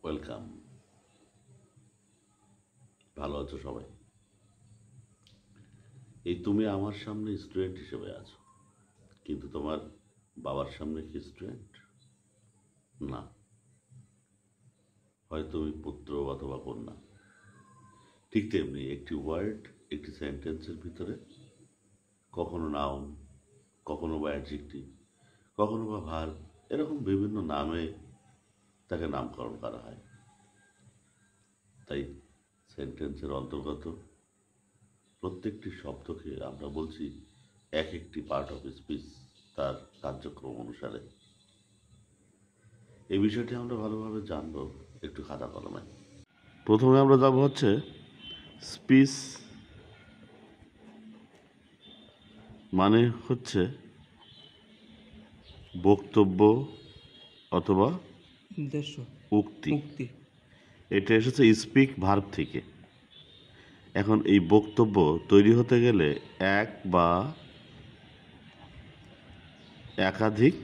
Welcome. ভালো আছো সবাই? এই তুমি আমার সামনে স্টুডেন্ট হিসেবে আছো, কিন্তু তোমার বাবার সামনে কি স্টুডেন্ট? না, হয় তুমি পুত্র অথবা কন্যা। ঠিক তেমনি একটি ওয়ার্ড, একটি সেন্টেন্সের ভিতরে কখনো নাউন, কখনো বা অ্যাডজেক্টিভ, কখনো বা ভার্ব, এরকম বিভিন্ন নামে তাকে নামকরণ করা হয়। তাই সেন্টেন্সের অন্তর্গত প্রত্যেকটি শব্দকে আমরা বলছি এক একটি পার্ট অফ স্পিচ, তার কার্যক্রম অনুসারে। এই বিষয়টি আমরা ভালোভাবে জানবো একটু খাতা কলমে। প্রথমে আমরা যাব হচ্ছে স্পিচ, মানে হচ্ছে বক্তব্য অথবা উদ্দেশ্য, উক্তি। মুক্তি। এটা এসেছে স্পিক ভার্ব থেকে। এখন এই বক্তব্য তৈরি হতে গেলে এক বা একাধিক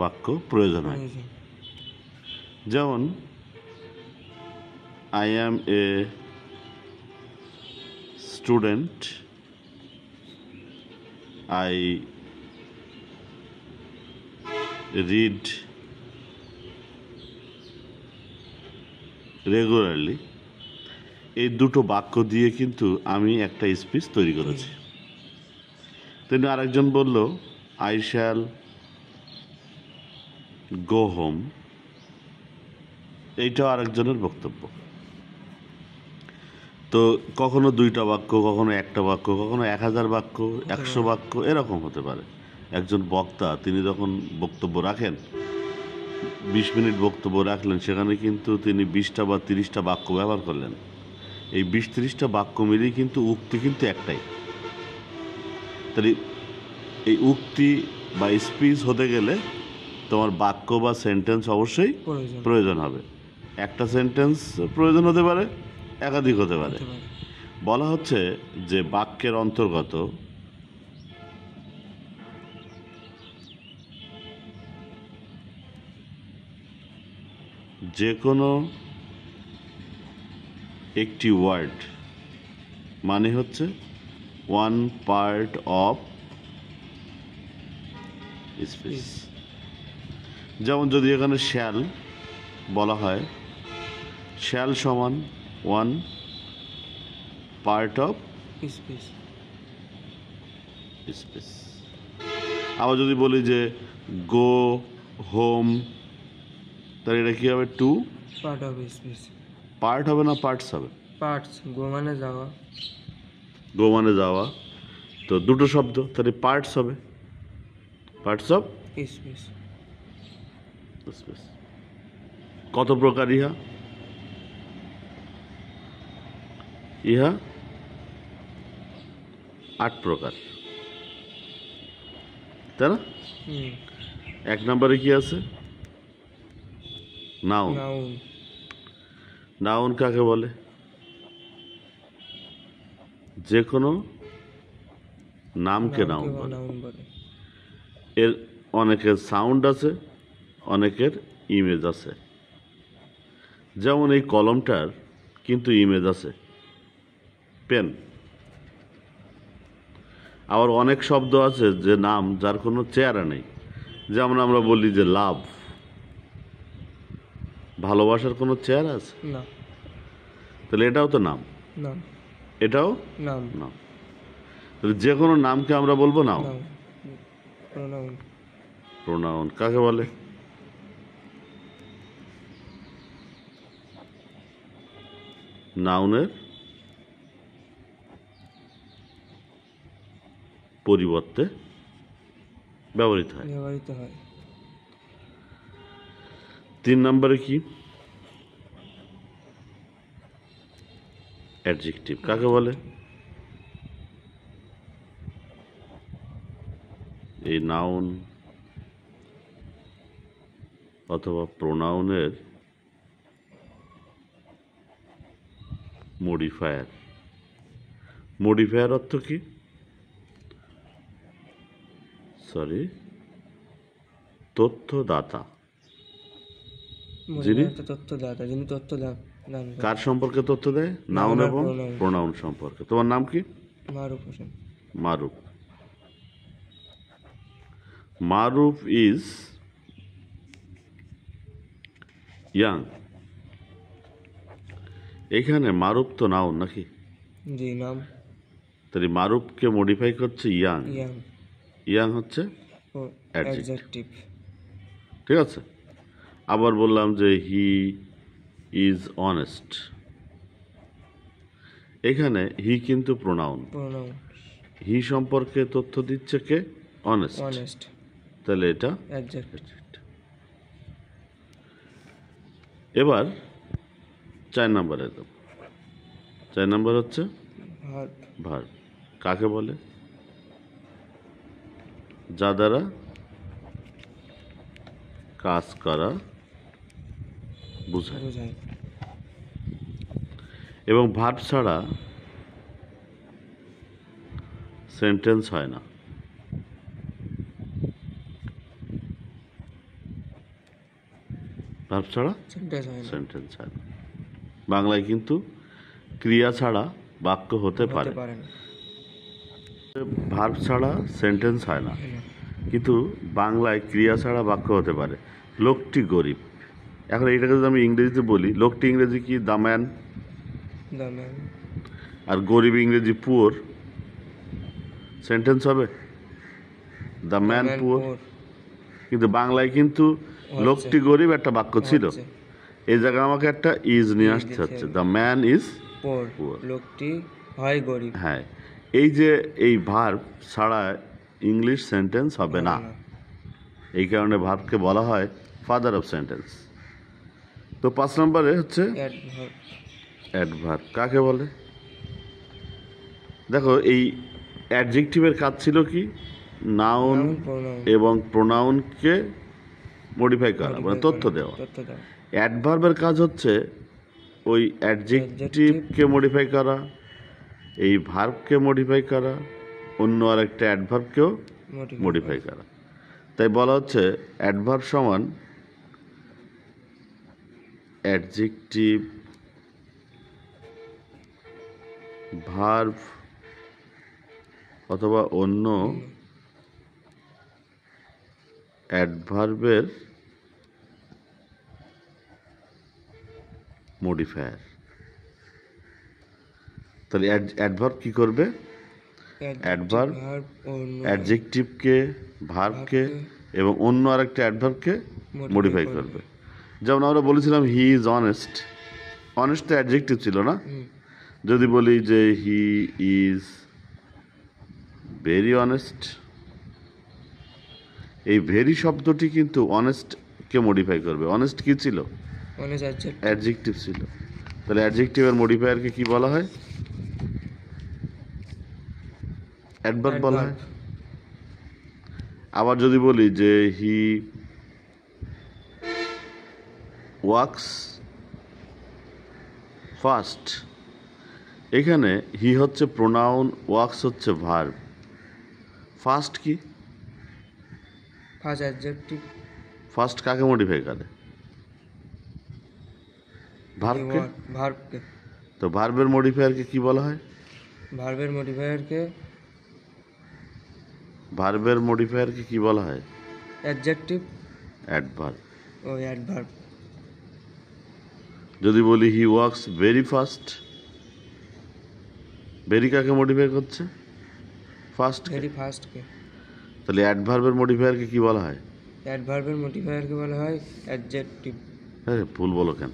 বাক্য প্রয়োজন হয়। যেমন I am a student, I read regularly. এই দুটো বাক্য দিয়ে কিন্তু আমি একটা স্পিচ তৈরি করেছি। তিনি আরেকজন বলল আই শ্যাল গো হোম, এইটাও আরেকজনের বক্তব্য। তো কখনো দুইটা বাক্য, কখনো একটা বাক্য, কখনো 1000 বাক্য, 100 বাক্য, এরকম হতে পারে। একজন বক্তা তিনি যখন বক্তব্য রাখেন, 20 মিনিট বক্তব্য রাখলেন, সেখানে কিন্তু তিনি 20টা বা 30টা বাক্য ব্যবহার করলেন। এই 20-30টা বাক্য মিলিয়ে কিন্তু উক্তি কিন্তু একটাই। তাহলে এই উক্তি বা স্পিচ হতে গেলে তোমার বাক্য বা সেন্টেন্স অবশ্যই প্রয়োজন হবে। একটা সেন্টেন্স প্রয়োজন হতে পারে, একাধিক হতে পারে। বলা হচ্ছে যে বাক্যের অন্তর্গত যে কোনো একটি ওয়ার্ড মানে হচ্ছে ওয়ান পার্ট অফ স্পিচ। যেমন যদি এখানে শ্যাল বলা হয়, শ্যাল সমান ওয়ান পার্ট অফ স্পিচ। আবার যদি বলি যে গো হোম, তাহলে এটা কি হবে? Two part of speech. Part হবে না পার্টস হবে? পার্টস। গো মানে যাওয়া, গো মানে যাওয়া, তো দুটো শব্দ, তাহলে পার্টস হবে, পার্টস অফ স্পিচ। স্পিচ। কত প্রকার ইহা? ইহা 8 প্রকার, তাই না? 1 নম্বরে কি আছে? নাউন। নাউন কাকে বলে? যে কোনো নামকে নাউন বলে। এর অনেকের সাউন্ড আছে, অনেকের ইমেজ আছে। যেমন এই কলমটার কিন্তু ইমেজ আছে, পেন। আবার অনেক শব্দ আছে যে নাম, যার কোনো চেহারা নেই। যেমন আমরা বলি যে লাভ, ভালোবাসার কোনো চেহারা আছে? না। তাহলে এটাও তো নাম, এটাও নাম। তাহলে যে কোনো নামকে আমরা বলবো নাউন। প্রোনাউন কাকে বলে? নাউনের পরিবর্তে ব্যবহৃত হয়। 3 নম্বরে কি? অ্যাডজেক্টিভ কাকে বলে? এই নাউন অথবা প্রোনাউনের মডিফায়ার। মডিফায়ার অর্থ কি? তথ্যদাতা। যিনি একটা তথ্যদাতা, যিনি তথ্য দান দান করেন। কার সম্পর্কে তথ্য দেয়? নাউন আর এবং pronoun। প্রোনাউন সম্পর্কে। তোমার নাম কি? মারুফ হোসেন। মারুফ। মারুফ ইজ ইয়াং। এখানে মারুফ তো নাউন নাকি? জি, নাম তাহলে মারুফকে মডিফাই করছে ইয়াং। ইয়াং ইয়াং হচ্ছে ও Adjective। অ্যাডজেক্টিভ। ঠিক আছে। আবার বললাম যে হি ইজ অনেস্ট। এখানে হি কিন্তু প্রোনাউন। প্রোনাউন হি সম্পর্কে তথ্য দিচ্ছে কে? অনেস্ট। অনেস্ট তাহলে এটা অ্যাডজেক্টিভ। এবার 4 নম্বরে দাও। 4 নম্বর হচ্ছে ভার্ব ভার্ব। কাকে বলে? যা দ্বারা কাজ করা বোঝায়। বোঝায়। এবং ভার্ব ছাড়া সেন্টেন্স হয় না। ভার্ব ছাড়া সেন্টেন্স হয় না। সেন্টেন্স হয় না। বাংলায় কিন্তু ক্রিয়া ছাড়া বাক্য হতে হতে পারে। পারে না। ভার্ব ছাড়া সেন্টেন্স হয় না, হয় না। কিন্তু বাংলায় ক্রিয়া ছাড়া বাক্য হতে পারে। লোকটি গরিব। এখন এইটাকে যদি আমি ইংরেজিতে বলি, লোকটি ইংরেজি কি? The man. The man. আর গরিব ইংরেজি পুয়ার। সেন্টেন্স হবে দ্য ম্যান পুয়ার। কিন্তু বাংলায় কিন্তু লোকটি গরিব একটা বাক্য ছিল। এই জায়গায় আমাকে একটা ইজ নিয়ে আসতে হচ্ছে। The man is poor. Poor. লোকটি হয় গরিব। হ্যাঁ, এই যে এই ভার্ব ছাড়া ইংলিশ সেন্টেন্স হবে না। এই কারণে ভার্বকে বলা হয় ফাদার অফ সেন্টেন্স। তো 5 নম্বরে হচ্ছে অ্যাডভার্ব। অ্যাডভার্ব। কাকে বলে? দেখো, এই অ্যাডজেক্টিভের কাজ ছিল কি? নাউন প্রোনাউন এবং প্রোনাউনকে মডিফাই করা, মানে তথ্য দেওয়া। তথ্য দেওয়া। অ্যাডভার্বের কাজ হচ্ছে ওই অ্যাডজেক্টিভকে মডিফাই করা, এই ভার্বকে মডিফাই করা, অন্য আরেকটা অ্যাডভার্বকেও মডিফাই করা। তাই বলা হচ্ছে অ্যাডভার্ব সমান অ্যাডজেক্টিভ, ভার্ব অথবা অন্য অ্যাডভার্বের মডিফায়ার। তাহলে অ্যাডভার্ব কি করবে? অ্যাডভার্ব অ্যাডজেক্টিভকে, ভার্বকে এবং অন্য আরেকটা অ্যাডভার্বকে মডিফাই করবে। যেমন আমরা বলেছিলাম হি ইজ অনেস্ট। অনেস্ট তো অ্যাডজেক্টিভ ছিল না? যদি বলি যে হি ইজ ভেরি অনেস্ট, এই ভেরি শব্দটি কিন্তু অনেস্টকে মডিফাই করবে। অনেস্ট কি ছিল? অ্যাডজেক্টিভ ছিল। তাহলে অ্যাডজেক্টিভের মডিফায়ারকে কি বলা হয়? অ্যাডভার্ব বলা হয়। আবার যদি বলি যে হি ওয়ার্কস ফাস্ট, এখানে হি হচ্ছে প্রোনাউন, ওয়ার্কস হচ্ছে ভার্ব। ফাস্ট কি? First adjective. ফাস্ট কাকে মডিফাই করে? ভার্বকে। ভার্বকে। তো ভার্বের মডিফায়ারকে কি বলা হয়? ভার্বের মডিফায়ারকে কি বলা হয়? অ্যাডজেক্টিভ। অ্যাডভার্ব। ও অ্যাডভার্ব। যদি বলি he works very fast, very কাকে মডিফাই করছে? ফাস্ট। ভেরি ফাস্টকে। তাহলে অ্যাডভার্বের মডিফায়ারকে কি বলা হয়? অ্যাডভার্বের মডিফায়ারকে বলা হয় অ্যাডজেক্টিভ। হ্যাঁ, ভুল বলো কেন?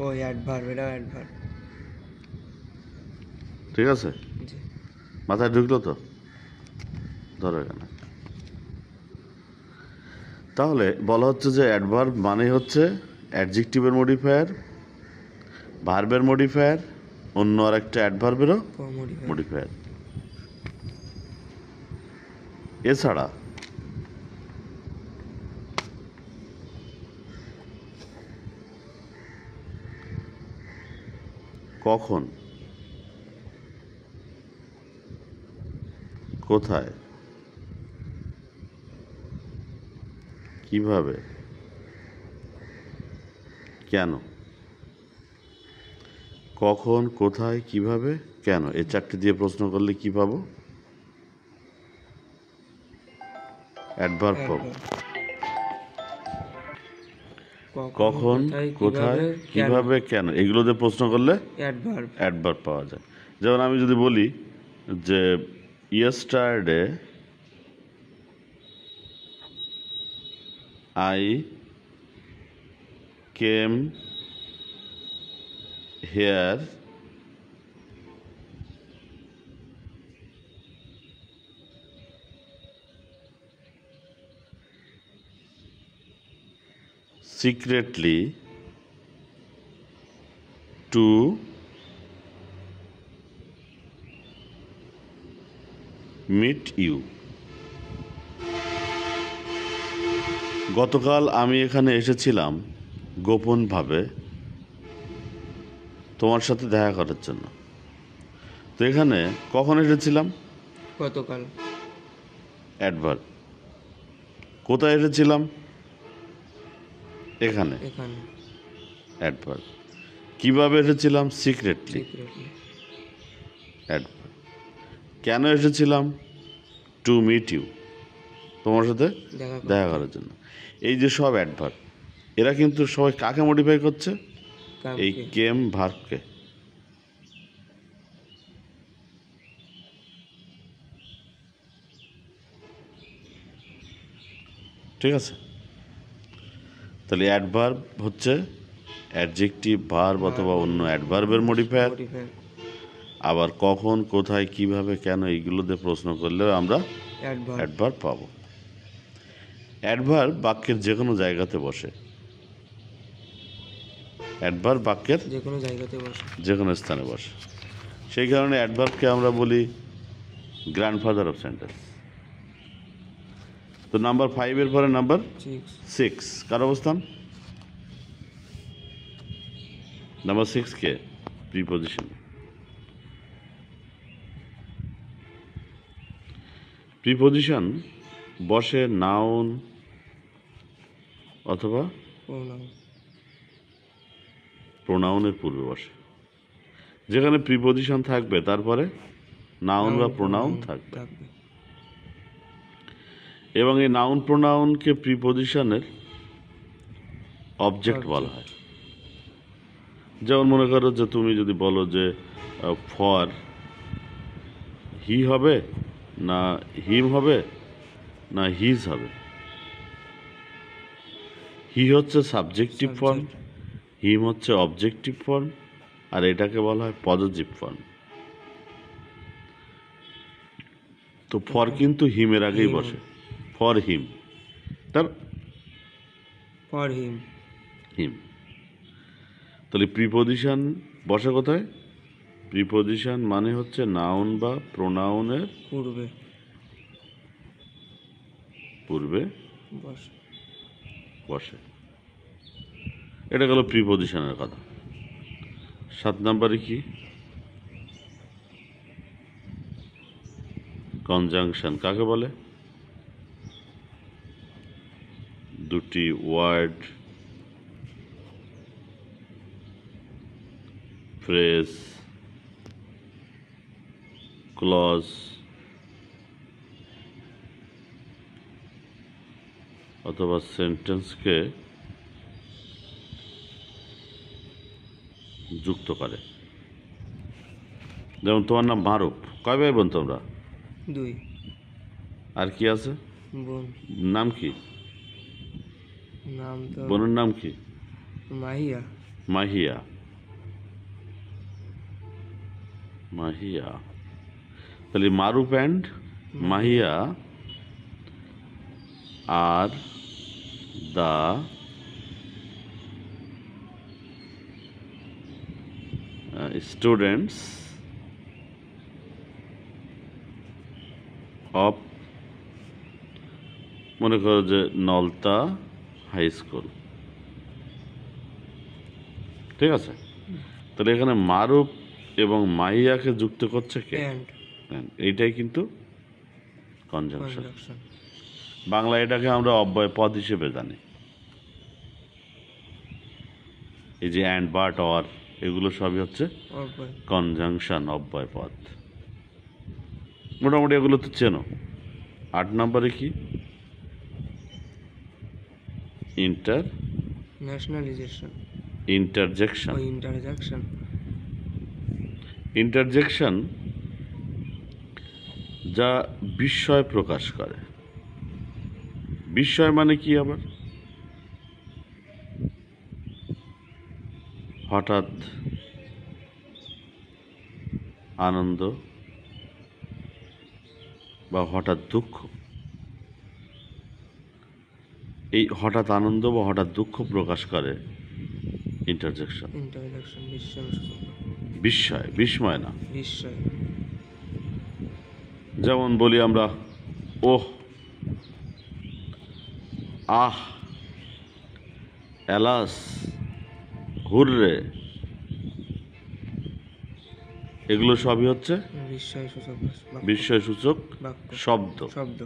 ও অ্যাডভার্ব, এটা অ্যাডভার্ব। ঠিক আছে, জি। মাথায় ঢুকলো তো? ধরো এখানে। তাহলে বলা হচ্ছে যে অ্যাডভার্ব মানে হচ্ছে অ্যাডজেক্টিভের মডিফায়ার, ভার্বের মডিফায়ার, অন্য আরেকটা অ্যাডভার্বেরও মডিফায়ার। এছাড়া কখন, কোথায়, কিভাবে, কেন, কখন, কোথায়, কিভাবে, কেন, এই চারটি দিয়ে প্রশ্ন করলে কি পাবো? অ্যাডভার্ব পাবো। কখন, কোথায়, কিভাবে, কেন, এগুলো দিয়ে প্রশ্ন করলে অ্যাডভার্ব। অ্যাডভার্ব পাওয়া যায়। যেমন আমি যদি বলি যে yesterday I came here secretly to meet you. গতকাল আমি এখানে এসেছিলাম গোপনভাবে তোমার সাথে দেখা করার জন্য। তো এখানে কখন এসেছিলাম? গতকাল। অ্যাডভার্ব। কোথায় এসেছিলাম? এখানে। এখানে। অ্যাডভার্ব। কিভাবে এসেছিলাম? সিক্রেটলি। সিক্রেটলি। অ্যাডভার্ব। কেন এসেছিলাম? টু মিট ইউ, তোমার সাথে দেখা করার জন্য। এই যে সব অ্যাডভার্ব, এরা কিন্তু সবাই কাকে মডিফাই করছে? এই কেম ভার্বকে। ঠিক আছে? তাহলে অ্যাডভার্ব হচ্ছে অ্যাডজেক্টিভ, ভার্ব অথবা অন্য অ্যাডভার্বের মডিফায়ার। আবার কখন, কোথায়, কিভাবে, কেন, এইগুলো দিয়ে প্রশ্ন করলেও আমরা অ্যাডভার্ব পাবো। অ্যাডভার্ব বাক্যের যে কোনো জায়গাতে বসে। অ্যাডভার্ব বাক্যের যে কোনো জায়গাতে বসে, যে কোনো স্থানে বসে। সেই কারণে অ্যাডভার্বকে আমরা বলি গ্র্যান্ডফাদার অফ সেন্টেন্স। তো নাম্বার 5 এর পরে নাম্বার 6 কার অবস্থান? নাম্বার 6 কে? প্রিপোজিশন। প্রিপোজিশন বসে নাউন অথবা প্রোনাউনের পূর্বে বসে। যেখানে প্রিপোজিশন থাকবে তারপরে নাউন বা প্রোনাউন থাকবে। এবং এই নাউন প্রোনাউনকে প্রিপোজিশনের অবজেক্ট বলা হয়। যেমন মনে করো যে তুমি যদি বলো যে ফর হি হবে না হিম হবে না হিজ হবে। হি হচ্ছে সাবজেক্টিভ ফর্ম, হিম হচ্ছে অবজেক্টিভ ফর্ম, আর এটাকে বলা হয় পজিটিভ ফর্ম। তো ফর কিন্তু হিমের আগেই বসে। ফর হিম, তার ফর হিম, হিম। তাহলে প্রিপোজিশন বসে কোথায়? প্রিপোজিশন মানে হচ্ছে নাউন বা প্রোনাউনের পূর্বে পূর্বে বসে। এটা গেল প্রিপোজিশনের কথা। 7 নম্বরে কি? কনজাংশন কাকে বলে? দুটি ওয়ার্ড, ফ্রেজ, ক্লজ অথবা সেন্টেন্সকে যুক্ত করে। যেমন তোমার নাম মারুফ, কয় ভাই বোন তোমরা? 2। আর কি আছে? বোন। নাম কি? নাম তো বোনের নাম কি? মাহিয়া। মাহিয়া। মাহিয়া। তাহলে মারুফ অ্যান্ড মাহিয়া আর দ্য স্টুডেন্টস অফ, মনে করো যে নলতা হাই স্কুল। ঠিক আছে? তাহলে এখানে মারুফ এবং মাহিয়াকে যুক্ত করছে কে? এইটাই কিন্তু কনজাংশন। বাংলা এটাকে আমরা অব্যয় পদ হিসেবে জানি। এই যে অ্যান্ড, বাট, অর, এগুলো সবই হচ্ছে অব্যয়। কনজাংশন, অব্যয় পদ। মোটামুটি এগুলো তো চেনো। 8 নম্বরে কি? Nationalization interjection. ও ইন্টারজেকশন। ইন্টারজেকশন যা বিস্ময় প্রকাশ করে। বিস্ময় মানে কি আবার? হঠাৎ আনন্দ বা হঠাৎ দুঃখ। এই হঠাৎ আনন্দ বা হঠাৎ দুঃখ প্রকাশ করে ইন্টারজেকশন। ইন্টারজেকশন বিস্ময় সূচক। বিস্ময়, বিস্ময় না। বিস্ময়। যেমন বলি আমরা ওহ, আহ, এলাস, হুররে, এগুলো সবই হচ্ছে বিস্ময় সূচক বাক্য। বিস্ময়সূচক বাক্য। শব্দ। শব্দ।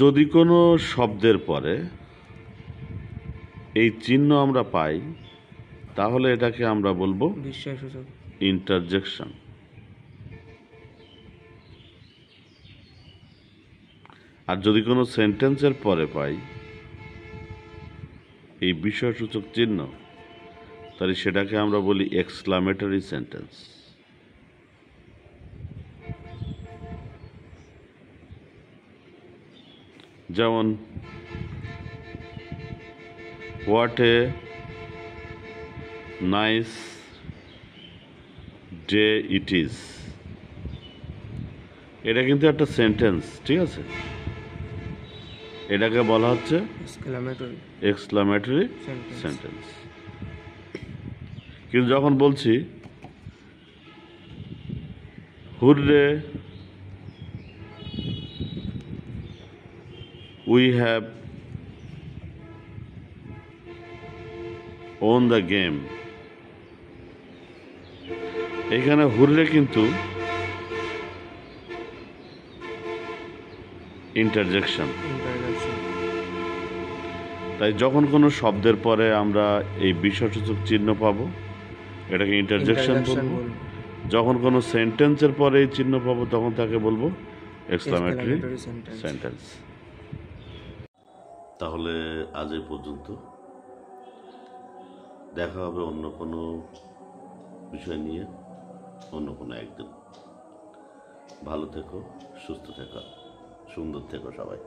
যদি কোনো শব্দের পরে এই চিহ্ন আমরা পাই, তাহলে এটাকে আমরা বলবো বিস্ময় সূচক। ইন্টারজেকশন। আর যদি কোনো সেন্টেন্সের পরে পাই এই বিস্ময়সূচক চিহ্ন, তাহলে সেটাকে আমরা বলি এক্সক্লামেটরি সেন্টেন্স। যেমন what a nice day it is. এটা কিন্তু একটা সেন্টেন্স, ঠিক আছে? এটাকে বলা হচ্ছে এক্সক্লামেটরি এক্সক্লামেটরি সেন্টেন্স। সেন্টেন্স। কিন্তু যখন বলছি hurray we have won the game, এখানে হুররে কিন্তু ইন্টারজেকশন। ইন্টারজেকশন। তাই যখন কোনো শব্দের পরে আমরা এই বিস্ময়সূচক চিহ্ন পাবো, এটাকে ইন্টারজেকশন বলবো। যখন কোনো সেন্টেন্সের পরে এই চিহ্ন পাবো, তখন তাকে বলবো এক্সক্লামেটরি সেন্টেন্স। সেন্টেন্স। তাহলে আজ এই পর্যন্ত। দেখা হবে অন্য কোনো বিষয় নিয়ে অন্য কোনো একদিন। ভালো থেকো, সুস্থ থেকো, সুন্দর থেকো সবাই।